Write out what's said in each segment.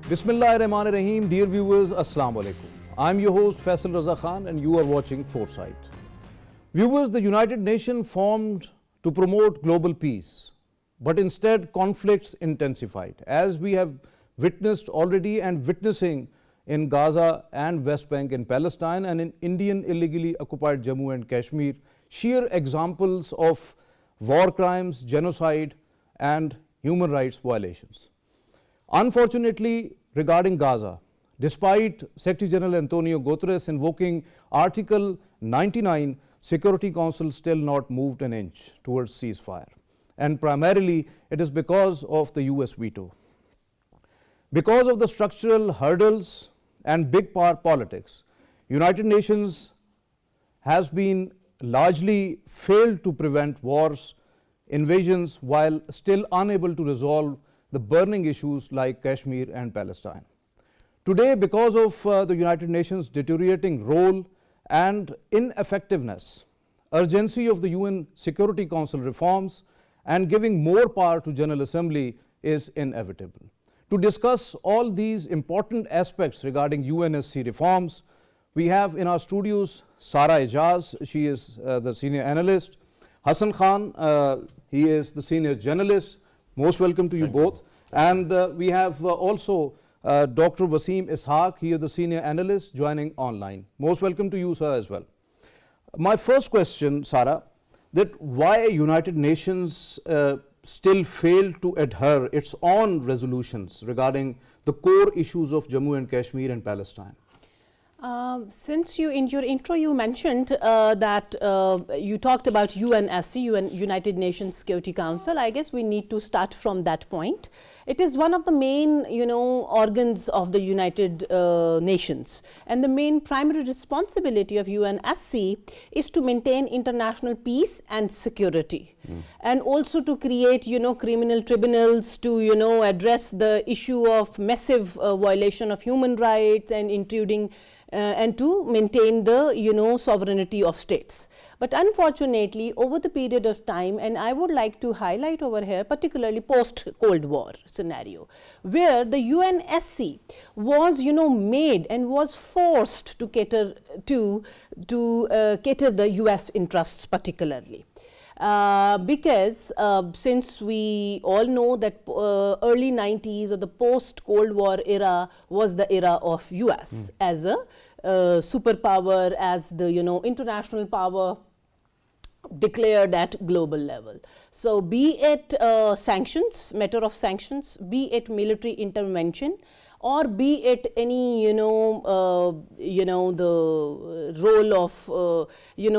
Bismillahirrahmanirrahim. Dear viewers, Assalamu alaikum. I'm your host Faisal Raza Khan and you are watching Foresight. Viewers, the United Nations formed to promote global peace, but instead conflicts intensified, as we have witnessed already and witnessing in Gaza and West Bank in Palestine and in Indian illegally occupied Jammu and Kashmir, sheer examples of war crimes, genocide and human rights violations. Unfortunately, regarding Gaza, despite Secretary General Antonio Guterres invoking Article 99, Security Council still not moved an inch towards ceasefire. And primarily, it is because of the US veto. Because of the structural hurdles and big power politics, United Nations has been largely failed to prevent wars, invasions, while still unable to resolve the burning issues like Kashmir and Palestine. Today, because of the United Nations' deteriorating role and ineffectiveness, urgency of the UN Security Council reforms and giving more power to General Assembly is inevitable. To discuss all these important aspects regarding UNSC reforms, we have in our studios Sara Ijaz, she is the senior analyst, Hassan Khan, he is the senior journalist. Most welcome to you both. And we have also Dr. Wasim Ishaq, he is the senior analyst joining online. Most welcome to you, sir, as well. My first question, Sara, that why United Nations still failed to adhere its own resolutions regarding the core issues of Jammu and Kashmir and Palestine? Since you, in your intro, you mentioned that you talked about UNSC, United Nations Security Council, I guess we need to start from that point. It is one of the main, organs of the United Nations, and the main primary responsibility of UNSC is to maintain international peace and security, and also to create, criminal tribunals to, address the issue of massive violation of human rights and including and to maintain the sovereignty of states. But unfortunately, over the period of time, and I would like to highlight over here particularly post-Cold War scenario, where the UNSC was made and was forced to cater to cater the US interests particularly. Because since we all know that early 90s or the post-Cold War era was the era of US as a superpower, as the international power declared at global level. So be it sanctions, matter of sanctions, be it military intervention, or be it any the role of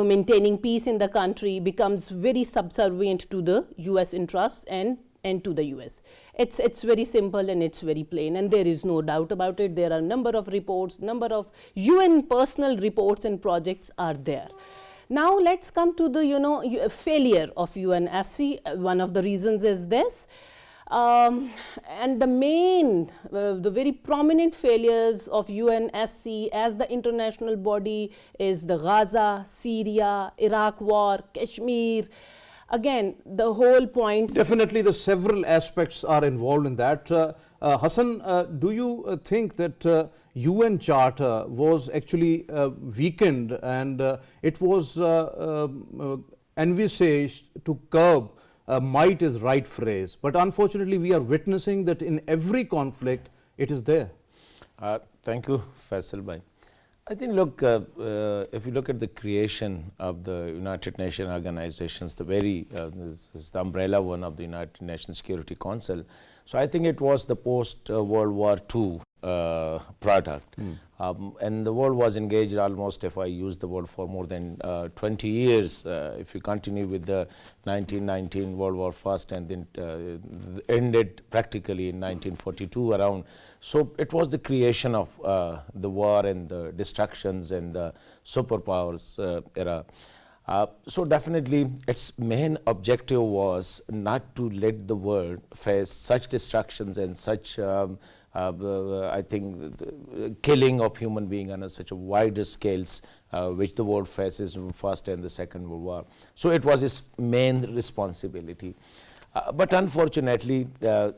maintaining peace in the country becomes very subservient to the US interests and to the US. It's very simple and it's very plain, and there is no doubt about it. There are a number of reports, number of UN personal reports and projects are there. Now let's come to the failure of UNSC. One of the reasons is this. And the main, the very prominent failures of UNSC as the international body is the Gaza, Syria, Iraq war, Kashmir. Again, the whole point. Definitely, the several aspects are involved in that. Hassan, do you think that UN Charter was actually weakened and it was envisaged to curb might is right phrase, but unfortunately we are witnessing that in every conflict it is there. Thank you, Faisal bhai. I think, look, if you look at the creation of the United Nations organizations, the very this is the umbrella one of the United Nations Security Council. So I think it was the post-World War II product. And the world was engaged almost, if I use the word, for more than 20 years. If you continue with the 1919 World War First and then ended practically in 1942 around. So it was the creation of the war and the destructions and the superpowers era. So definitely its main objective was not to let the world face such destructions and such I think killing of human being on such a wider scales which the world faces in First and the Second World War. So it was its main responsibility. But unfortunately,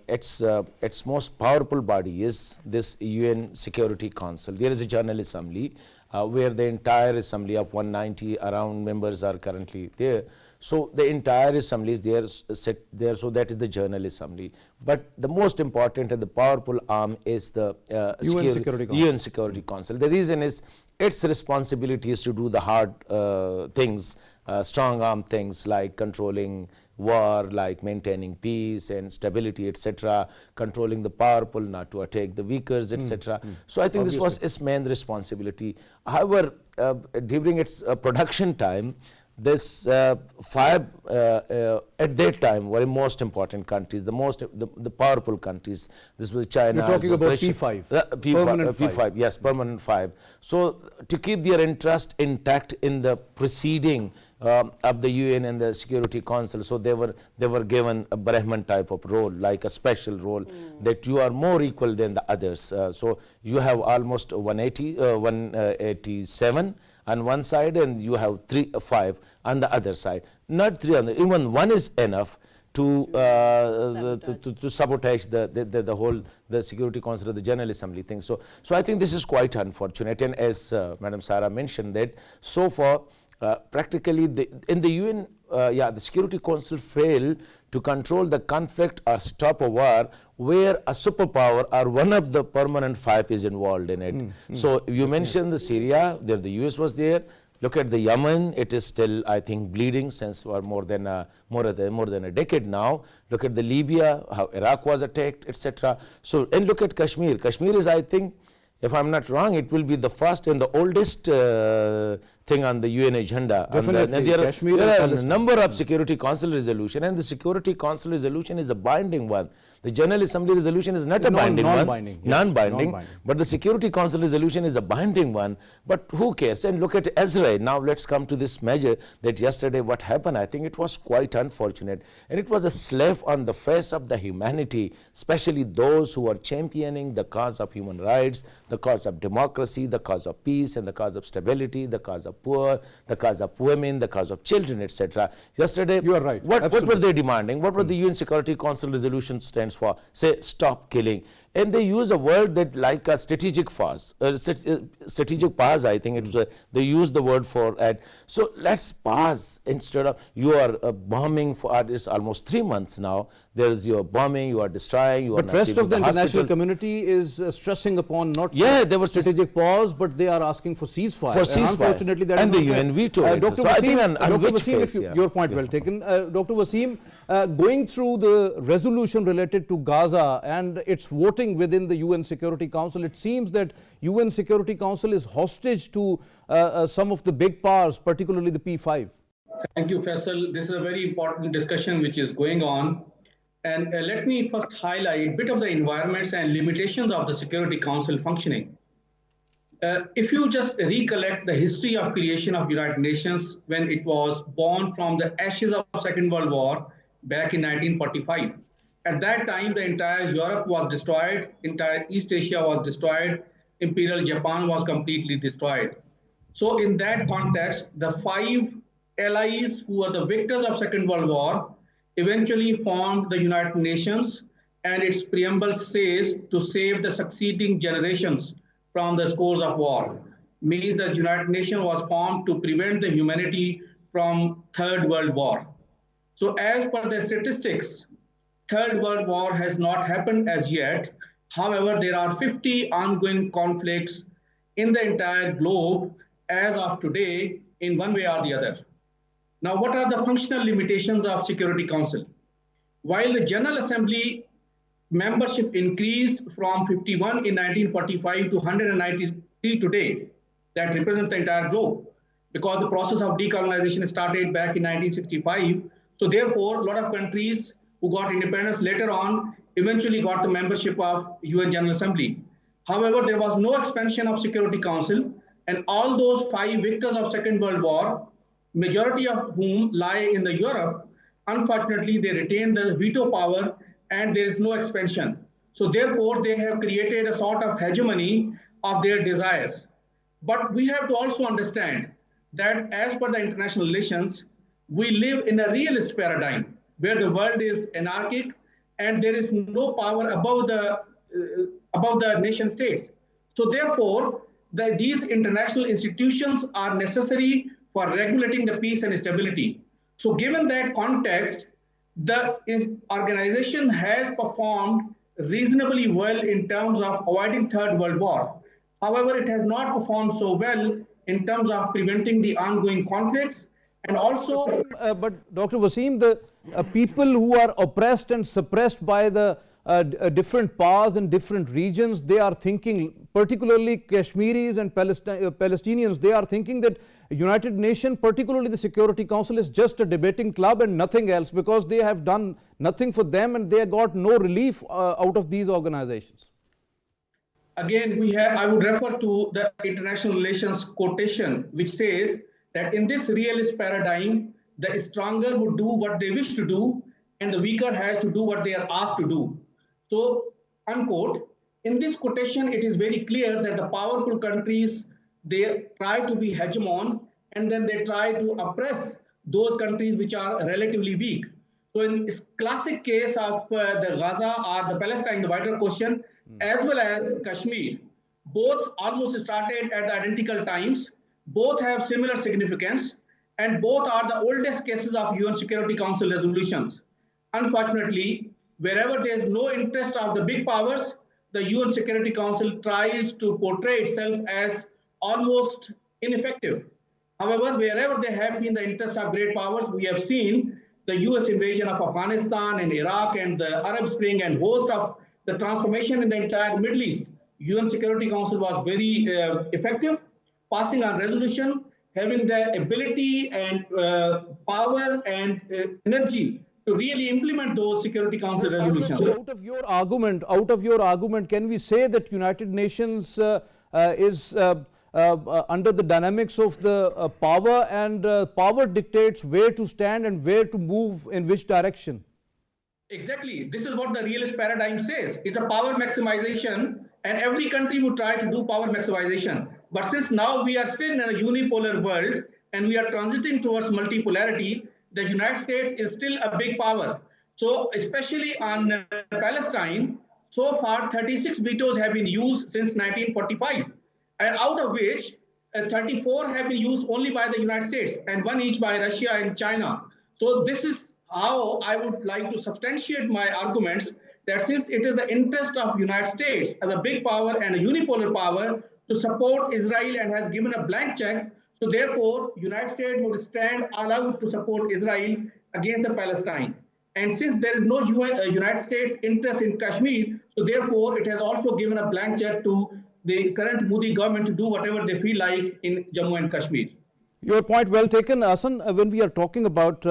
its most powerful body is this UN Security Council. There is a General Assembly where the entire assembly of 190 around members are currently there. So the entire assembly is there, set there, so that is the General Assembly. But the most important and the powerful arm is the UN Security Council. The reason is its responsibility is to do the hard things, strong arm things like controlling war, like maintaining peace and stability, etc., controlling the powerful, not to attack the weakers, etc. So I think this was its main responsibility. However, during its production time, this five at that time were most important countries, the powerful countries. This was China. You're talking about Russia, P5, permanent P5, yes, permanent 5. So to keep their interest intact in the proceeding of the UN and the Security Council, so they were given a Brahman type of role, like a special role, that you are more equal than the others. So you have almost 187 on one side, and you have 5 on the other side. Not 3 on the, even 1 is enough to sabotage the whole Security Council of the General Assembly thing. So I think this is quite unfortunate. And as Madam Sarah mentioned, that so far practically in the UN, the Security Council failed to control the conflict or stop a war where a superpower or one of the permanent 5 is involved in it. So you mentioned the Syria, there the US was there. Look at the Yemen, it is still, I think, bleeding since for more than a decade now. Look at the Libya, how Iraq was attacked, etc. So, and look at Kashmir. Kashmir is, I think, if I'm not wrong, it will be the first and the oldest thing on the UN agenda. Definitely. And there are a number of Security Council resolution, and the Security Council resolution is a binding one. The General Assembly resolution is not a binding one, non-binding, but the Security Council resolution is a binding one. But who cares? And look at Israel. Now let's come to this measure that yesterday what happened. I think it was quite unfortunate, and it was a slap on the face of the humanity, especially those who are championing the cause of human rights, the cause of democracy, the cause of peace, and the cause of stability, the cause of poor, the cause of women, the cause of children, etc. Yesterday, you are right. What were they demanding? What were the UN Security Council resolution stands for? Say, stop killing. And they use a word that like a strategic pause, strategic pause, I think it was they use the word for it. So let's pause instead of, you are bombing for this almost 3 months now. There's your bombing, you are destroying, you are But rest of the international community is stressing upon not there was strategic pause, but they are asking for ceasefire. For ceasefire. Unfortunately, that and is the UN veto it. Dr. So Wasim, I think Dr. Wasim, your point well taken. Dr. Wasim, going through the resolution related to Gaza and its voting within the UN Security Council, it seems that UN Security Council is hostage to some of the big powers, particularly the P5. Thank you, Faisal. This is a very important discussion which is going on. And let me first highlight a bit of the environments and limitations of the Security Council functioning. If you just recollect the history of creation of United Nations when it was born from the ashes of Second World War back in 1945. At that time, the entire Europe was destroyed, entire East Asia was destroyed, Imperial Japan was completely destroyed. So in that context, the 5 allies who were the victors of Second World War eventually formed the United Nations, and its preamble says to save the succeeding generations from the scores of war. Means that United Nations was formed to prevent the humanity from Third World War. So as per the statistics, Third World War has not happened as yet. However, there are 50 ongoing conflicts in the entire globe as of today in one way or the other. Now, what are the functional limitations of Security Council? While the General Assembly membership increased from 51 in 1945 to 193 today, that represents the entire globe, because the process of decolonization started back in 1965. So therefore, a lot of countries who got independence later on eventually got the membership of UN General Assembly. However, there was no expansion of Security Council, and all those 5 victors of Second World War, majority of whom lie in the Europe, unfortunately, they retain the veto power and there is no expansion. So therefore, they have created a sort of hegemony of their desires. But we have to also understand that as per the international relations, we live in a realist paradigm. where the world is anarchic and there is no power above the nation states. So therefore, these international institutions are necessary for regulating the peace and stability. So given that context, the organization has performed reasonably well in terms of avoiding Third World War. However, it has not performed so well in terms of preventing the ongoing conflicts and also. But Dr. Wasim, the people who are oppressed and suppressed by the different powers in different regions, they are thinking, particularly Kashmiris and Palestinians, they are thinking that United Nations, particularly the Security Council, is just a debating club and nothing else, because they have done nothing for them and they got no relief out of these organizations. Again, I would refer to the international relations quotation, which says that in this realist paradigm, the stronger would do what they wish to do and the weaker has to do what they are asked to do. So, unquote, in this quotation, it is very clear that the powerful countries, they try to be hegemon and then they try to oppress those countries which are relatively weak. So in this classic case of the Gaza or the Palestine, the wider question, as well as Kashmir, both almost started at the identical times, both have similar significance, and both are the oldest cases of UN Security Council resolutions. Unfortunately, wherever there is no interest of the big powers, the UN Security Council tries to portray itself as almost ineffective. However, wherever there have been the interests of great powers, we have seen the US invasion of Afghanistan and Iraq and the Arab Spring and host of the transformation in the entire Middle East. UN Security Council was very effective, passing on resolution, having the ability and power and energy to really implement those Security Council resolutions. Out of your argument, can we say that United Nations is under the dynamics of the power, and power dictates where to stand and where to move in which direction? Exactly. This is what the realist paradigm says. It's a power maximization, and every country would try to do power maximization. But since now we are still in a unipolar world and we are transiting towards multipolarity, the United States is still a big power. So especially on Palestine, so far 36 vetoes have been used since 1945, and out of which 34 have been used only by the United States and one each by Russia and China. So this is how I would like to substantiate my arguments, that since it is the interest of United States as a big power and a unipolar power to support Israel and has given a blank check, so therefore United States would stand allowed to support Israel against the Palestine. And since there is no United States interest in Kashmir, so therefore it has also given a blank check to the current Modi government to do whatever they feel like in Jammu and Kashmir. Your point well taken, Hassan. When we are talking about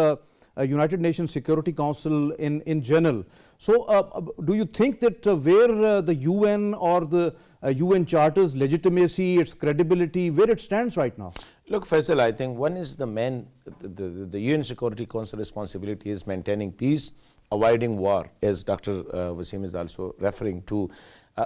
United Nations Security Council in general, so do you think that where the UN or the UN Charter's legitimacy, its credibility, where it stands right now? Look, Faisal, I think one is the UN Security Council responsibility is maintaining peace, avoiding war, as Dr. Wasim is also referring to.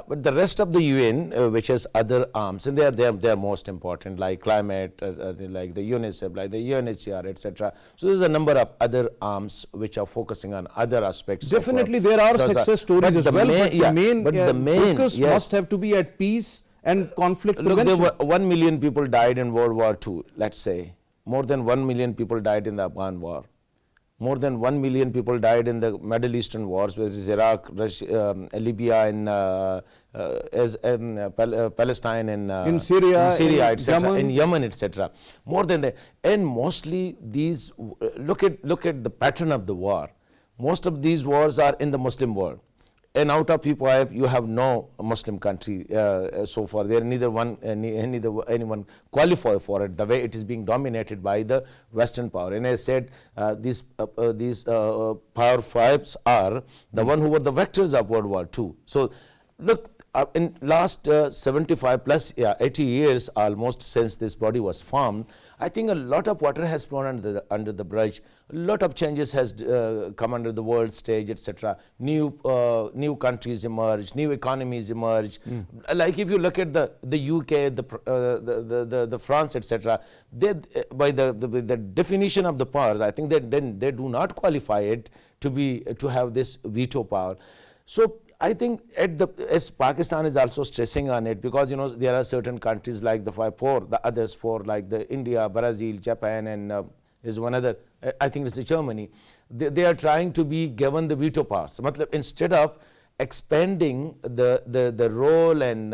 But the rest of the UN, which has other arms, and they are most important, like climate, like the UNICEF, like the UNHCR, etc. So there's a number of other arms which are focusing on other aspects. Definitely, there are success stories as well, but the main focus must have to be at peace and conflict prevention. Look, there were 1 million people died in World War II, let's say. More than 1 million people died in the Afghan war. More than 1 million people died in the Middle Eastern wars, whether it's Iraq, Russia, Libya, and Palestine, and in Syria, etc., in Yemen, etc. More than that, and mostly these. Look at the pattern of the war. Most of these wars are in the Muslim world. And out of people, you have no Muslim country so far. There neither anyone qualify for it. The way it is being dominated by the Western power. And as I said, these power fives are the one who were the vectors of World War II. So, look, in last 75 plus 80 years almost since this body was formed, I think a lot of water has flown under the bridge. A lot of changes has come under the world stage, etc. New countries emerge, new economies emerge. Like if you look at the UK, the France, etc. By the definition of the powers, I think that they do not qualify it to have this veto power. So I think as Pakistan is also stressing on it, because there are certain countries like the others four like the India, Brazil, Japan, and is one other. I think it's Germany. They are trying to be given the veto powers. Instead of expanding the role and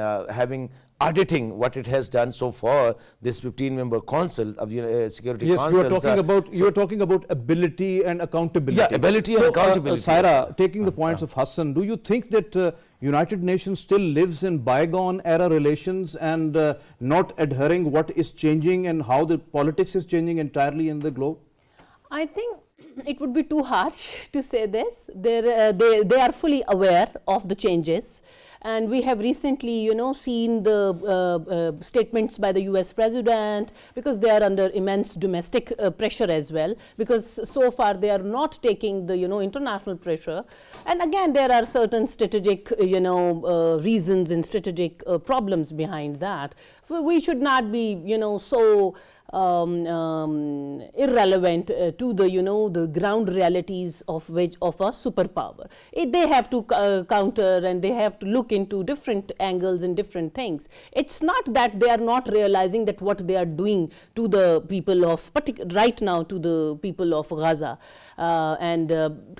auditing what it has done so far, this 15-member council of Security Council. Yes, you are talking about ability and accountability. Yeah, ability and accountability. Saira, taking the points of Hassan, do you think that United Nations still lives in bygone era relations and not adhering what is changing and how the politics is changing entirely in the globe? I think it would be too harsh to say this. They are fully aware of the changes. And we have recently, seen the statements by the US president, because they are under immense domestic pressure as well, because so far they are not taking the, international pressure. And again, there are certain strategic, reasons and strategic problems behind that. We should not be, so irrelevant to the ground realities of a superpower. They have to counter, and they have to look into different angles and different things. It's not that they are not realizing that what they are doing to the people of right now to the people of Gaza, and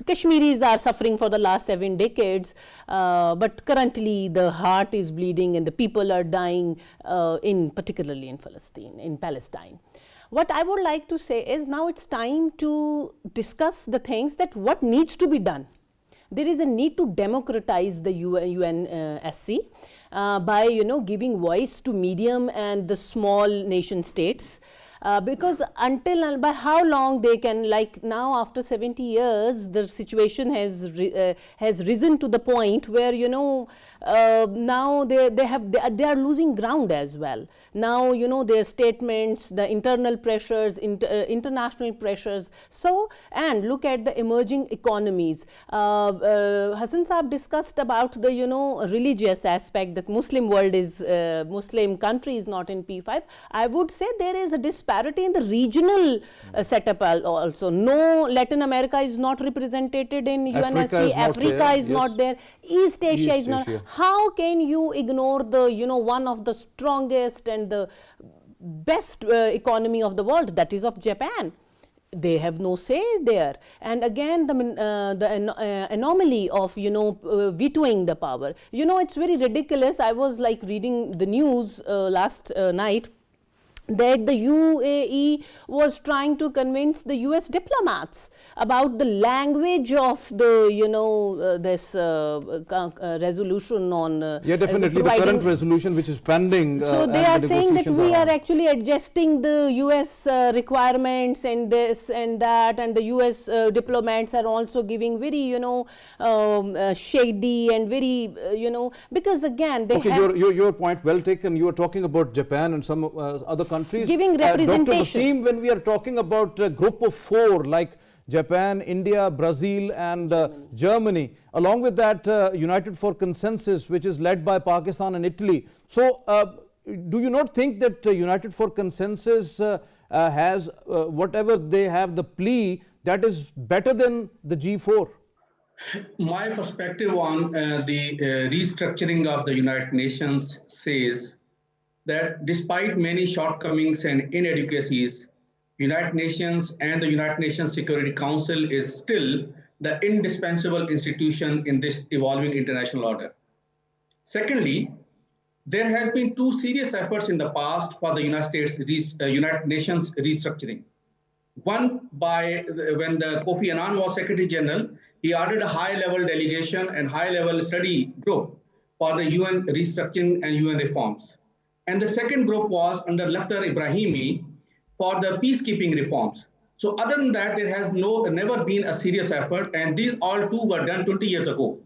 Kashmiris are suffering for the last 7 decades, but currently the heart is bleeding and the people are dying, particularly in Palestine. What I would like to say is now it's time to discuss the things that what needs to be done. There is a need to democratize the UNSC by giving voice to medium and the small nation states. Because by how long they can, like now after 70 years, the situation has risen to the point where now they are losing ground as well. Now their statements, the internal pressures, international pressures. So, and look at the emerging economies. Hassan Saab discussed about the religious aspect, that Muslim world is Muslim country is not in P5. I would say there is a disparity in the regional setup also. No, Latin America is not represented in UNSC. Africa is not there. East Asia is not. How can you ignore the one of the strongest and the best economy of the world, that is of Japan? They have no say there. And again, the anomaly of vetoing the power. It's very ridiculous. I was like reading the news last night, that the UAE was trying to convince the US diplomats about the language of the this resolution on definitely the current resolution which is pending. So they are saying that we are actually adjusting the US requirements and this and that, and the US diplomats are also giving very shady and very because again they have your point well taken. You are talking about Japan and some other countries giving representation. Dr. Wasim, when we are talking about a group of 4 like Japan, India, Brazil and Germany, along with that United for Consensus, which is led by Pakistan and Italy. So do you not think that United for Consensus has whatever they have, the plea, that is better than the G4? My perspective on the restructuring of the United Nations says that despite many shortcomings and inadequacies, United Nations and the United Nations Security Council is still the indispensable institution in this evolving international order. Secondly, there has been 2 serious efforts in the past for the United Nations restructuring. One when the Kofi Annan was Secretary General, he ordered a high-level delegation and high-level study group for the UN restructuring and UN reforms. And the second group was under Lakhdar Ibrahimi for the peacekeeping reforms. So other than that, there has never been a serious effort, and these all 2 were done 20 years ago.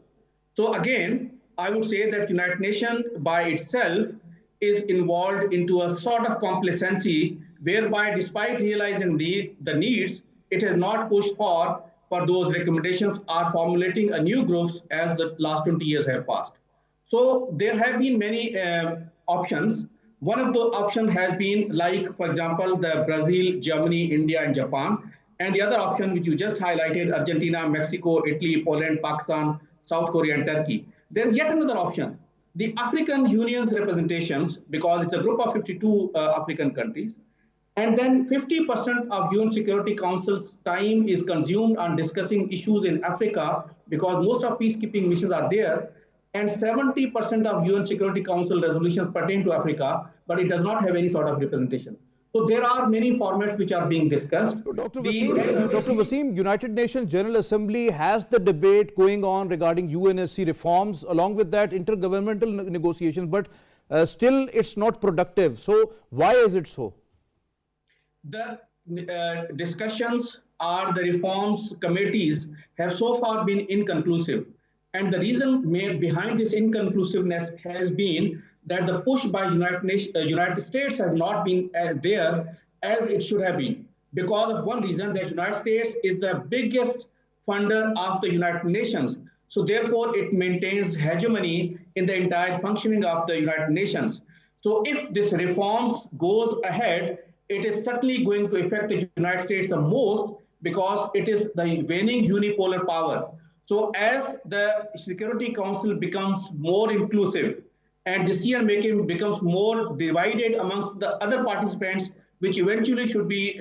So again, I would say that United Nations by itself is involved into a sort of complacency whereby despite realizing the needs, it has not pushed for those recommendations or formulating a new groups as the last 20 years have passed. So there have been many options. One of the options has been like, for example, the Brazil, Germany, India, and Japan. And the other option, which you just highlighted, Argentina, Mexico, Italy, Poland, Pakistan, South Korea, and Turkey. There's yet another option. The African Union's representations, because it's a group of 52 African countries, and then 50% of UN Security Council's time is consumed on discussing issues in Africa because most of peacekeeping missions are there, and 70% of UN Security Council resolutions pertain to Africa, but it does not have any sort of representation. So there are many formats which are being discussed. So Dr. Wasim, United Nations General Assembly has the debate going on regarding UNSC reforms, along with that intergovernmental negotiations, but still it's not productive. So why is it so? The discussions or the reforms committees have so far been inconclusive. And the reason behind this inconclusiveness has been that the push by United States has not been there as it should have been. Because of one reason, that United States is the biggest funder of the United Nations. So therefore, it maintains hegemony in the entire functioning of the United Nations. So if this reforms goes ahead, it is certainly going to affect the United States the most because it is the waning unipolar power. So as the Security Council becomes more inclusive and decision making becomes more divided amongst the other participants, which eventually should be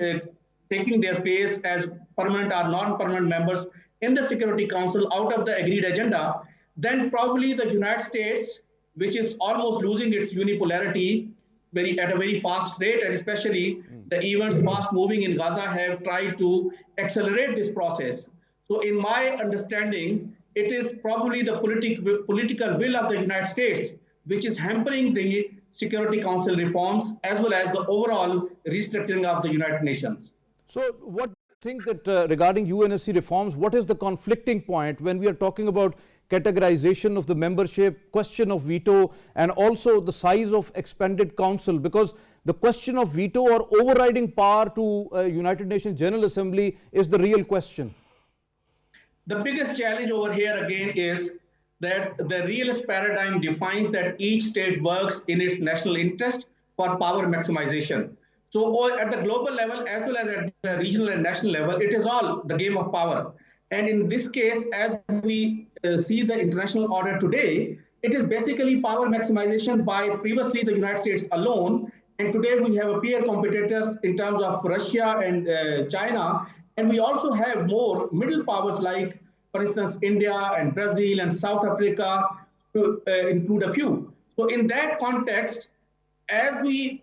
taking their place as permanent or non-permanent members in the Security Council out of the agreed agenda, then probably the United States, which is almost losing its unipolarity at a very fast rate, and especially the events fast moving in Gaza have tried to accelerate this process. So in my understanding, it is probably the political will of the United States which is hampering the Security Council reforms as well as the overall restructuring of the United Nations. So what do you think that regarding UNSC reforms, what is the conflicting point when we are talking about categorization of the membership, question of veto, and also the size of expanded council? Because the question of veto or overriding power to United Nations General Assembly is the real question. The biggest challenge over here again is that the realist paradigm defines that each state works in its national interest for power maximization. So at the global level as well as at the regional and national level, it is all the game of power. And in this case, as we see the international order today, it is basically power maximization by previously the United States alone. And today we have peer competitors in terms of Russia and China. And we also have more middle powers like, for instance, India and Brazil and South Africa, to include a few. So in that context, as we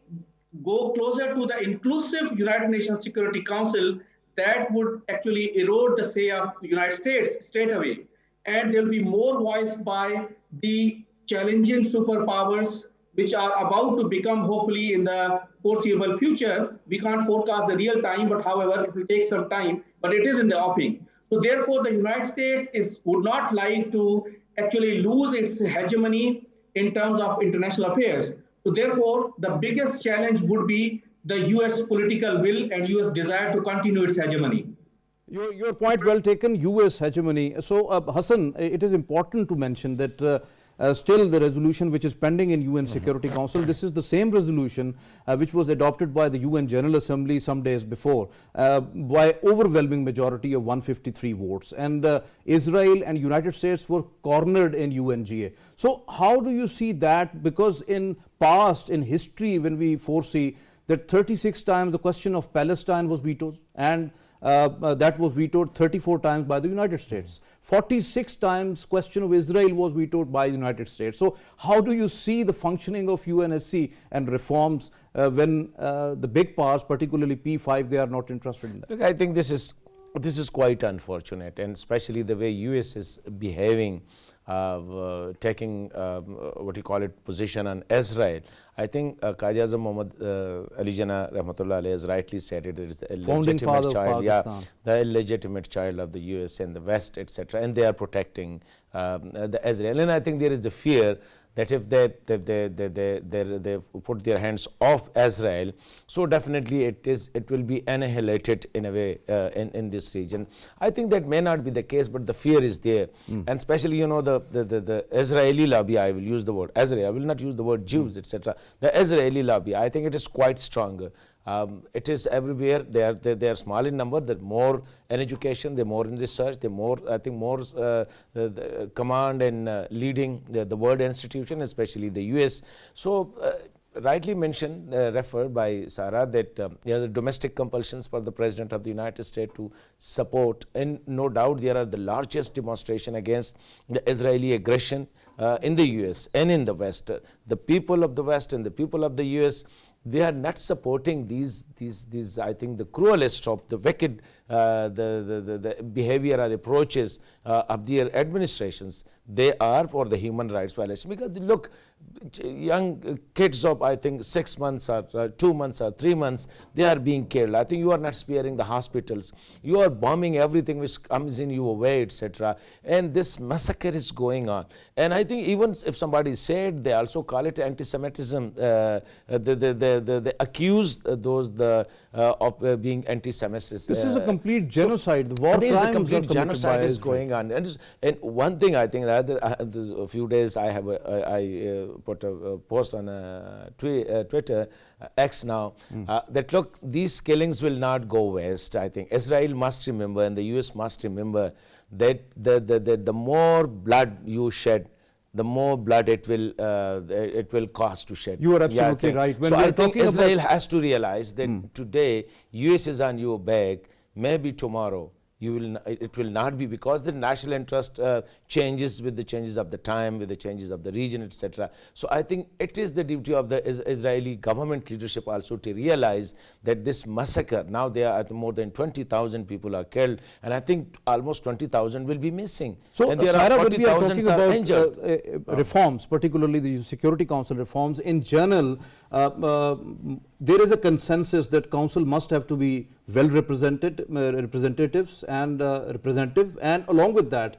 go closer to the inclusive United Nations Security Council, that would actually erode the say of the United States straight away. And there will be more voiced by the challenging superpowers which are about to become, hopefully in the foreseeable future. We can't forecast the real time, but however, it will take some time, but it is in the offing. So therefore, the United States would not like to actually lose its hegemony in terms of international affairs. So therefore, the biggest challenge would be the US political will and US desire to continue its hegemony. Your point well taken, US hegemony. So Hassan, it is important to mention that still the resolution which is pending in UN Security Council, this is the same resolution which was adopted by the UN General Assembly some days before by overwhelming majority of 153 votes, and Israel and United States were cornered in UNGA. So how do you see that? Because in past, in history, when we foresee that 36 times the question of Palestine was vetoed, and that was vetoed 34 times by the United States. 46 times question of Israel was vetoed by the United States. So how do you see the functioning of UNSC and reforms when the big powers, particularly P5, they are not interested in that? Look, I think this is quite unfortunate, and especially the way US is behaving, taking what you call it position on Israel. I think Qaid-e-Azam Muhammad Ali Jinnah Rahmatullah Alayhi has rightly said it is the illegitimate child, the illegitimate child of the US and the West, etc. And they are protecting the Israel. And I think there is the fear that if they put their hands off Israel, so definitely it will be annihilated in a way in this region. I think that may not be the case, but the fear is there, and especially the Israeli lobby. I will use the word Israel. I will not use the word Jews, etc. The Israeli lobby, I think it is quite stronger. It is everywhere. They are small in number. They're more in education. They're more in research. They're more, I think, more the command and leading the world institution, especially the U.S. So rightly mentioned, referred by Sarah, that there are the domestic compulsions for the President of the United States to support, and no doubt there are the largest demonstration against the Israeli aggression in the U.S. and in the West. The people of the West and the people of the U.S., they are not supporting these I think the cruelest of the wicked the behavior or approaches of their administrations. They are for the human rights violation, because look, young kids of I think 6 months or 2 months or 3 months, they are being killed. I think you are not sparing the hospitals. You are bombing everything which comes in your way, etc. And this massacre is going on. And I think even if somebody said, they also call it anti-Semitism. They accuse those of being anti-Semitic. This is a complete genocide. The war there is a crimes complete are genocide is Israel. going on. And one thing I think that a few days I have put a post on Twitter, X now, that look, these killings will not go west. I think Israel must remember, and the US must remember, that the more blood you shed, the more blood it will cost to shed. You are absolutely right. When so we are I think talking Israel has to realize that today US is on your back, maybe tomorrow it will not be, because the national interest changes with the changes of the time, with the changes of the region, etc. So I think it is the duty of the Israeli government leadership also to realize that this massacre, now there are more than 20,000 people are killed, and I think almost 20,000 will be missing. So, and there Sarah, are when we are 40,000 talking are injured. about reforms, particularly the Security Council reforms, in general, there is a consensus that Council must have to be well represented, representatives and representative, and along with that,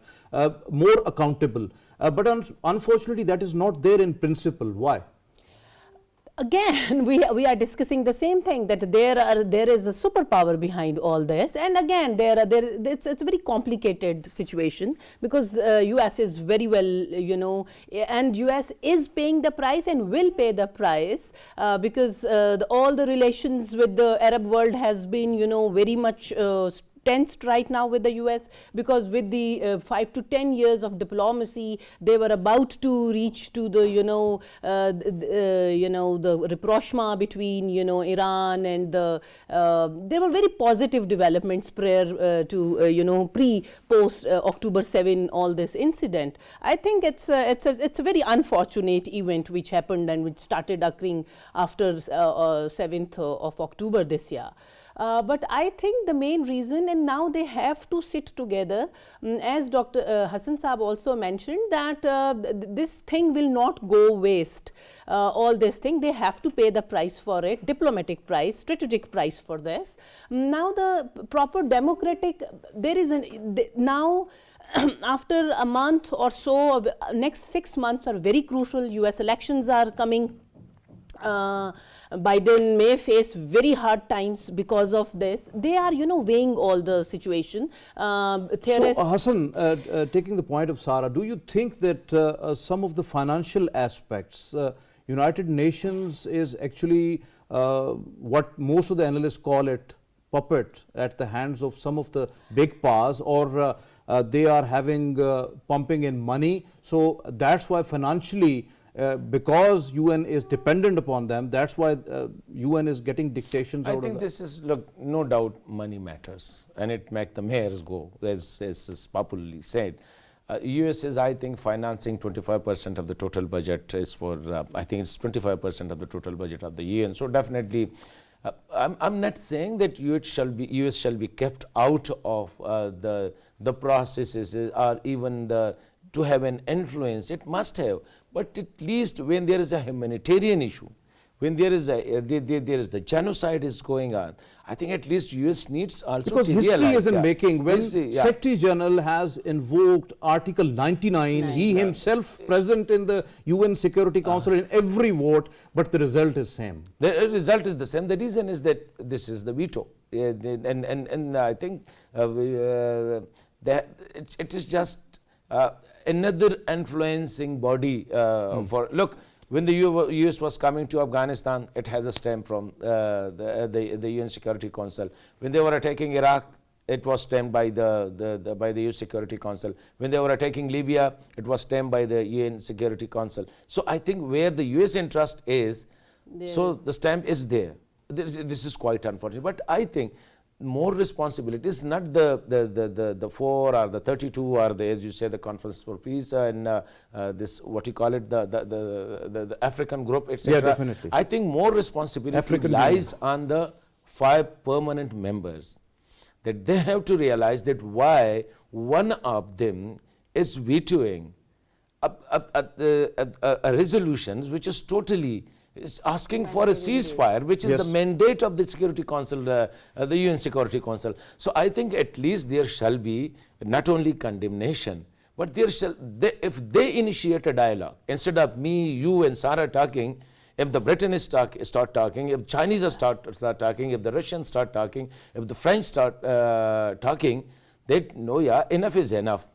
more accountable. But unfortunately, that is not there in principle. Why? Again, we are discussing the same thing, that there is a superpower behind all this, and again it's a very complicated situation, because US is very well, and US is paying the price and will pay the price, because all the relations with the Arab world has been very much tensed right now with the US, because with the 5 to 10 years of diplomacy, they were about to reach to the the rapprochement between Iran and there were very positive developments prior to pre-post October 7 all this incident. I think it's a very unfortunate event which happened and which started occurring after 7th of October this year. But I think the main reason, and now they have to sit together, as Dr. Hassan Saab also mentioned, that this thing will not go waste. All this thing, they have to pay the price for it, diplomatic price, strategic price for this. Now the proper democratic, there is now after a month or so, next 6 months are very crucial. US elections are coming. Biden may face very hard times because of this. They are, weighing all the situation. So, Hassan, taking the point of Sarah, do you think that some of the financial aspects, United Nations is actually what most of the analysts call it, puppet at the hands of some of the big powers, or they are having pumping in money? So that's why financially, because UN is dependent upon them, that's why UN is getting dictations out of that. I think this is, look, no doubt money matters, and it makes the mayors go, as is popularly said. US is, I think, financing 25% of the total budget is for, I think it's 25% of the total budget of the UN. So definitely, I'm not saying that US shall be kept out of the processes or even to have an influence. It must have. But at least when there is a humanitarian issue, when there is the genocide is going on, I think at least US needs also because to history realize, is in making. When History, Secretary General has invoked Article 99, he himself present in the UN Security Council in every vote, but the result is same. The result is the same. The reason is that this is the veto, and I think that it is just another influencing body for look. When the US was coming to Afghanistan, it has a stamp from the UN Security Council. When they were attacking Iraq, it was stamped by the UN Security Council. When they were attacking Libya, it was stamped by the UN Security Council. So I think where the US interest is, so the stamp is there. This is quite unfortunate. But I think more responsibility is not the 4 or the 32 or the, as you say, the Conference for Peace and this, what you call it, the African group, etc. Yeah, definitely. I think more responsibility African lies on the 5 permanent members, that they have to realize that why one of them is vetoing a resolution which is totally is asking for a ceasefire, which is the mandate of the Security Council, the UN Security Council. So I think at least there shall be not only condemnation, but there shall, if they initiate a dialogue, instead of me, you and Sarah talking, if the Britannians start talking, if Chinese start talking, if the Russians start talking, if the French start talking, they know, yeah, enough is enough.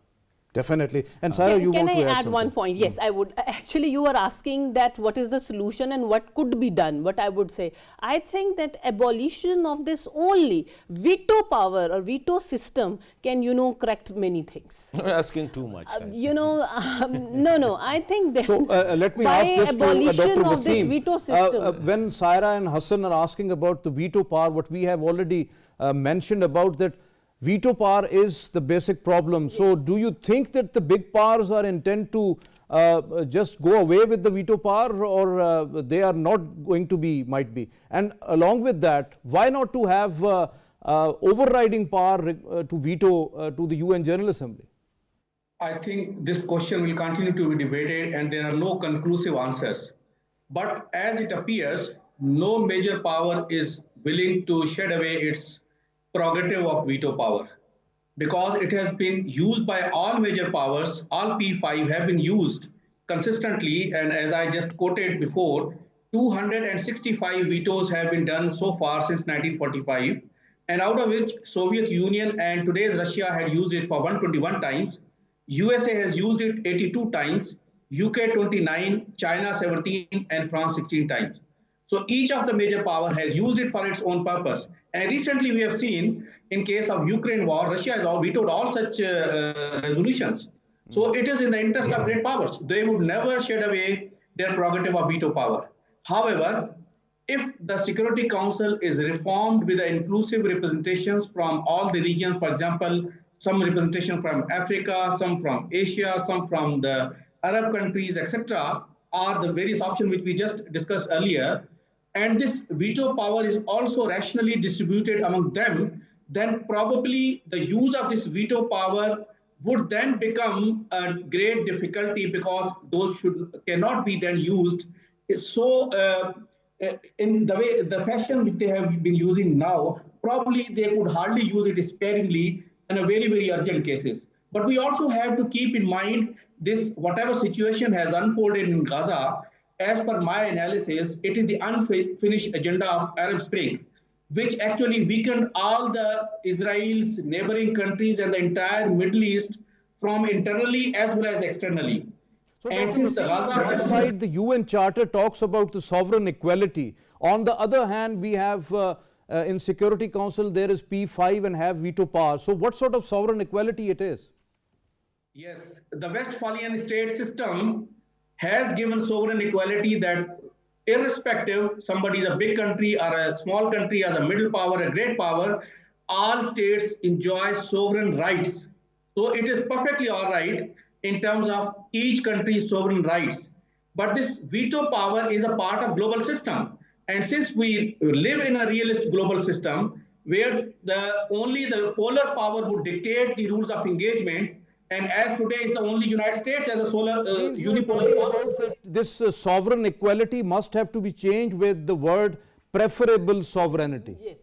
Definitely. And Sarah, you want to add Can I add something? one point? Yes, I would. Actually, you were asking that what is the solution and what could be done. What I would say, I think that abolition of this only veto power or veto system can, correct many things. You're asking too much. No, I think that So let me by ask this to abolition Dr. of this Wasim. veto system. When Saira and Hassan are asking about the veto power, what we have already mentioned about that, veto power is the basic problem. So do you think that the big powers are intent to just go away with the veto power, or they are not going to be, might be? And along with that, why not to have overriding power to veto to the UN General Assembly? I think this question will continue to be debated and there are no conclusive answers. But as it appears, no major power is willing to shed away its prerogative of veto power, because it has been used by all major powers. All P5 have been used consistently, and as I just quoted before, 265 vetoes have been done so far since 1945, and out of which Soviet Union and today's Russia had used it for 121 times, USA has used it 82 times, UK 29, China 17, and France 16 times. So each of the major power has used it for its own purpose. And recently we have seen, in case of Ukraine war, Russia has vetoed all such resolutions. So it is in the interest of great powers. They would never shed away their prerogative of veto power. However, if the Security Council is reformed with the inclusive representations from all the regions, for example, some representation from Africa, some from Asia, some from the Arab countries, etc., are the various options which we just discussed earlier, and this veto power is also rationally distributed among them, then probably the use of this veto power would then become a great difficulty, because those cannot be then used so in the fashion which they have been using now. Probably they could hardly use it sparingly in a very, very urgent cases. But we also have to keep in mind this, whatever situation has unfolded in Gaza, as per my analysis, it is the unfinished agenda of Arab Spring, which actually weakened all the Israel's neighboring countries and the entire Middle East from internally as well as externally. So And Dr. since the Wasim, Gaza one side, the UN Charter talks about the sovereign equality. On the other hand, we have in Security Council, there is P5 and have veto power. So what sort of sovereign equality it is? Yes, the Westphalian state system has given sovereign equality, that irrespective somebody is a big country or a small country, as a middle power, a great power, all states enjoy sovereign rights. So it is perfectly all right in terms of each country's sovereign rights. But this veto power is a part of global system. And since we live in a realist global system where only the polar power would dictate the rules of engagement, And as today is the only United States as a solar Means you are unipolar talking power. about that this sovereign equality must have to be changed with the word preferable sovereignty. Yes.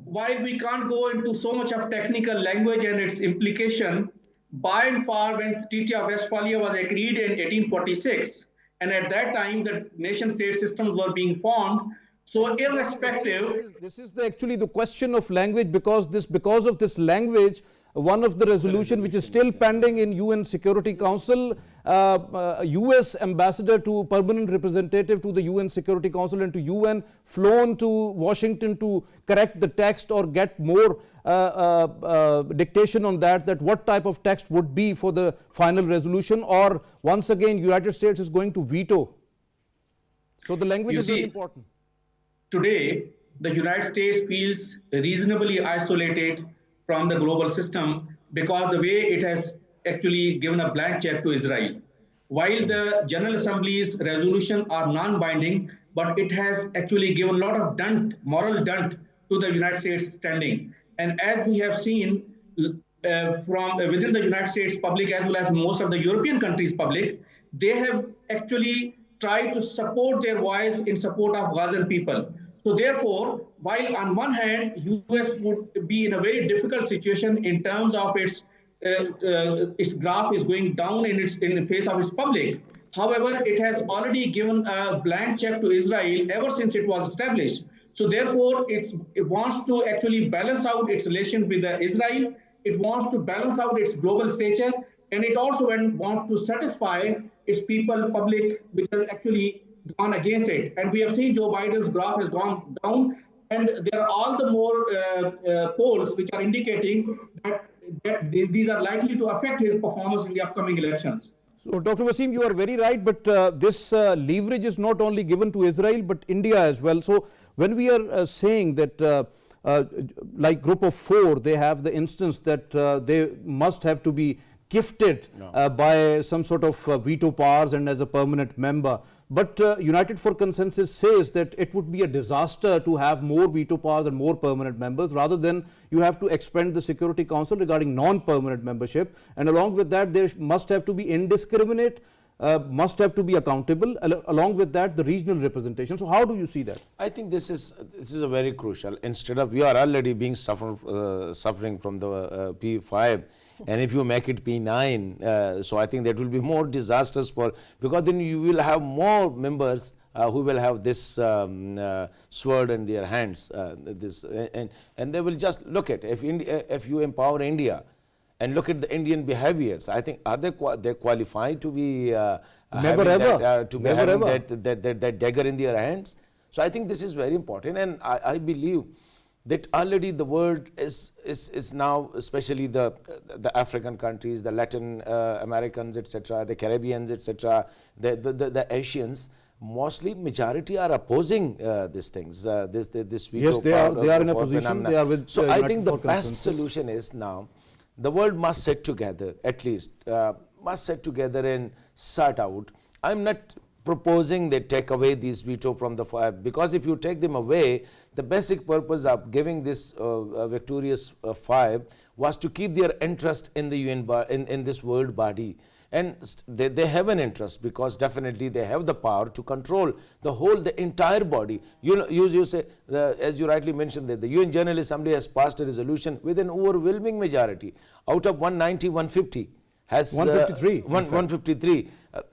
While we can't go into so much of technical language and its implication, by and far when Treaty of Westphalia was agreed in 1846, and at that time the nation-state systems were being formed, so irrespective, This is actually the question of language, because of this language, one of the resolution which is still pending in UN Security Council, US ambassador to permanent representative to the UN Security Council and to UN flown to Washington to correct the text or get more dictation on that what type of text would be for the final resolution, or once again United States is going to veto. So the language is very important. Today, the United States feels reasonably isolated from the global system because the way it has actually given a blank check to Israel. While the General Assembly's resolution are non-binding, but it has actually given a lot of moral dent to the United States standing. And as we have seen from within the United States public as well as most of the European countries public, they have actually tried to support their voice in support of Gazan people. So therefore, while on one hand, US would be in a very difficult situation in terms of its graph is going down in the face of its public. However, it has already given a blank check to Israel ever since it was established. So therefore, it wants to actually balance out its relation with Israel. It wants to balance out its global stature, and it also wants to satisfy its people, public, which has actually gone against it. And we have seen Joe Biden's graph has gone down, and there are all the more polls which are indicating that these are likely to affect his performance in the upcoming elections. So, Dr. Wasim, you are very right, but this leverage is not only given to Israel, but India as well. So, when we are saying that like group of four, they have the instance that they must have to be gifted by some sort of veto powers and as a permanent member. But United for Consensus says that it would be a disaster to have more veto powers and more permanent members, rather than you have to expand the Security Council regarding non-permanent membership. And along with that, there must have to be indiscriminate, must have to be accountable, along with that the regional representation. So how do you see that? I think this is a very crucial. Instead of, we are already being suffering from the P5, and if you make it P9, so I think that will be more disastrous because then you will have more members who will have this sword in their hands, and they will just look at, if you empower India and look at the Indian behaviors, I think are they qualified to be Never ever. That dagger in their hands? So I think this is very important, and I believe that already the world is now, especially the African countries, the Latin Americans, etc., the Caribbeans, etc., the Asians, mostly majority are opposing these things. This veto. Yes, they are in a position. Phenomenon. They are with. So I think the best solution is now the world must sit together, at least must sit together and sort out. I'm not proposing they take away these veto from the five, because if you take them away, the basic purpose of giving this victorious five was to keep their interest in the UN in this world body, and they have an interest because definitely they have the power to control the entire body. You say, as you rightly mentioned, that the UN General Assembly has passed a resolution with an overwhelming majority. Out of 190, 150 has 153. 153.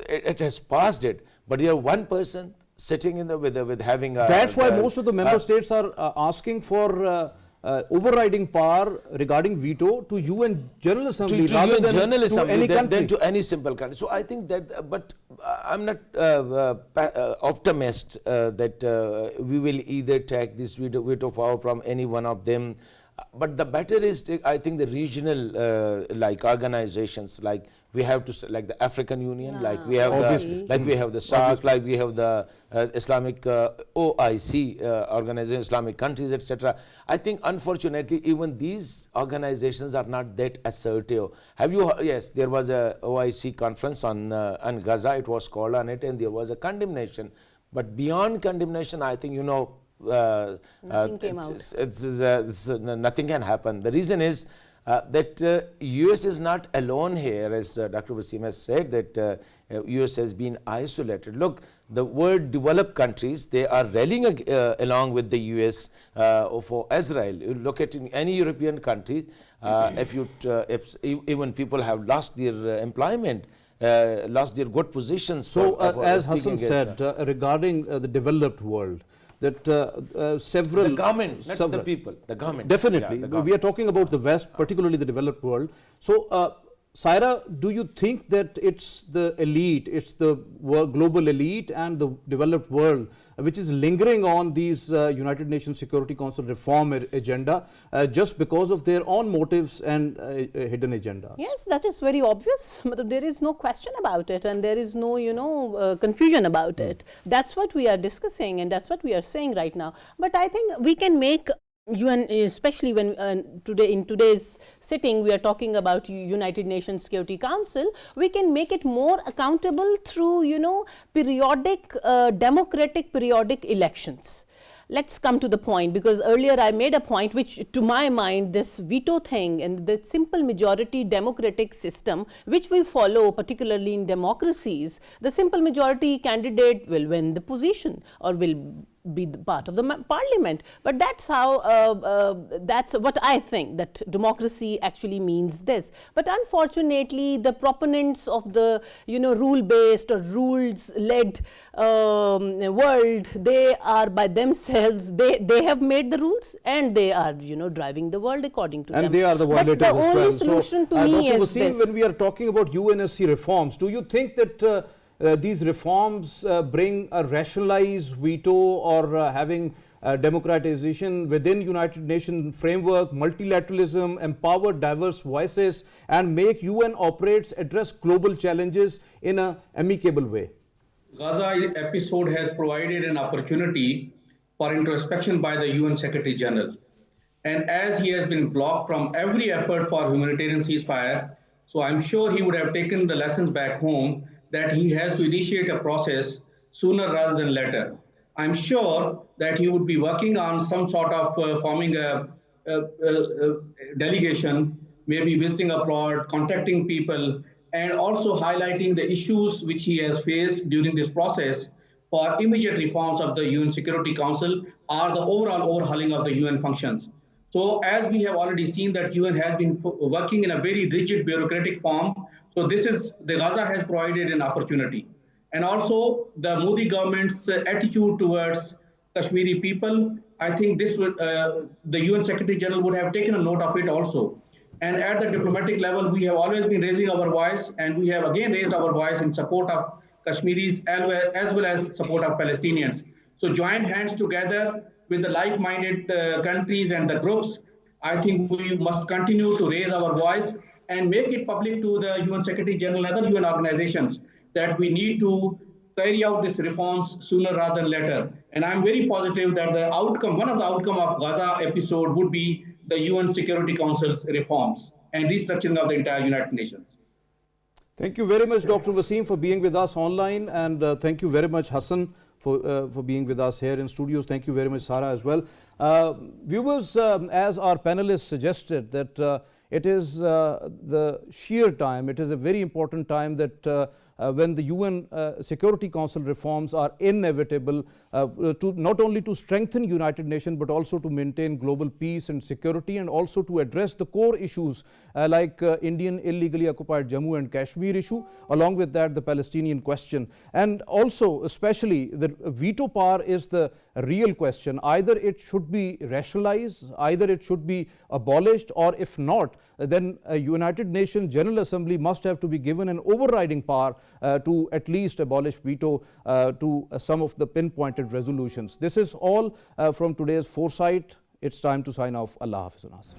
It has passed it, but there are one person sitting in with having a. That's why most of the member states are asking for overriding power regarding veto to UN General Assembly rather than to any country. Than to any simple country. So I think that, but I'm not optimist that we will either take this veto power from any one of them. But the better is, I think, the regional like organizations, like we have to, like the African Union, like we have the SARC, like we have the Islamic OIC organization, Islamic countries, etc. I think unfortunately even these organizations are not that assertive. Have you? Yes, there was a OIC conference on Gaza. It was called on it, and there was a condemnation. But beyond condemnation, I think nothing came out. Nothing can happen. The reason is that US is not alone here, as Dr. Wasim has said, that US has been isolated. Look, the world developed countries, they are rallying along with the US for Israel. You look at in any European country, if even people have lost their employment, lost their good positions. So, as Hassan said, regarding the developed world, that several... The government, not the people, the government. Definitely. Yeah, we are talking about the West, particularly the developed world. So, Saira, do you think that it's the elite, it's the global elite and the developed world which is lingering on these United Nations Security Council reform agenda just because of their own motives and hidden agenda? Yes, that is very obvious. But there is no question about it, and there is no, confusion about it. That's what we are discussing, and that's what we are saying right now. But I think we can make UN, especially when in today's sitting we are talking about United Nations Security Council, we can make it more accountable through, periodic, democratic periodic elections. Let's come to the point, because earlier I made a point which, to my mind, this veto thing and the simple majority democratic system which we follow, particularly in democracies, the simple majority candidate will win the position or will be the part of the parliament. But that's how, that's what I think, that democracy actually means this. But unfortunately, the proponents of the, rule-based or rules-led world, they are by themselves, they have made the rules and they are, driving the world according to them. And they are the violators as well. But the only solution to me Dr. is Wasim, this. when we are talking about UNSC reforms, do you think that these reforms bring a rationalized veto or having democratization within United Nations framework, multilateralism, empower diverse voices and make UN operates address global challenges in an amicable way? Gaza episode has provided an opportunity for introspection by the UN Secretary General. And as he has been blocked from every effort for humanitarian ceasefire, so I'm sure he would have taken the lessons back home that he has to initiate a process sooner rather than later. I'm sure that he would be working on some sort of forming a delegation, maybe visiting abroad, contacting people, and also highlighting the issues which he has faced during this process for immediate reforms of the UN Security Council or the overall overhauling of the UN functions. So as we have already seen that UN has been working in a very rigid bureaucratic form, so the Gaza has provided an opportunity. And also the Modi government's attitude towards Kashmiri people, I think this would, the UN Secretary General would have taken a note of it also. And at the diplomatic level, we have always been raising our voice, and we have again raised our voice in support of Kashmiris as well as support of Palestinians. So join hands together with the like-minded countries and the groups. I think we must continue to raise our voice and make it public to the UN Secretary General and other UN organizations that we need to carry out these reforms sooner rather than later. And I'm very positive that the outcome, one of the outcome of Gaza episode would be the UN Security Council's reforms and restructuring of the entire United Nations. Thank you very much, Dr. Wasim, for being with us online, and thank you very much, Hassan, for being with us here in studios. Thank you very much, Sarah, as well. Viewers, as our panelists suggested, that it is the sheer time, it is a very important time that when the UN Security Council reforms are inevitable, to not only to strengthen United Nations but also to maintain global peace and security, and also to address the core issues like Indian illegally occupied Jammu and Kashmir issue, along with that the Palestinian question, and also especially the veto power is the real question. Either it should be rationalized, either it should be abolished, or if not, then a United Nations General Assembly must have to be given an overriding power to at least abolish veto to some of the pinpointed resolutions. This is all from today's Foresight. It's time to sign off. Allah Hafiz.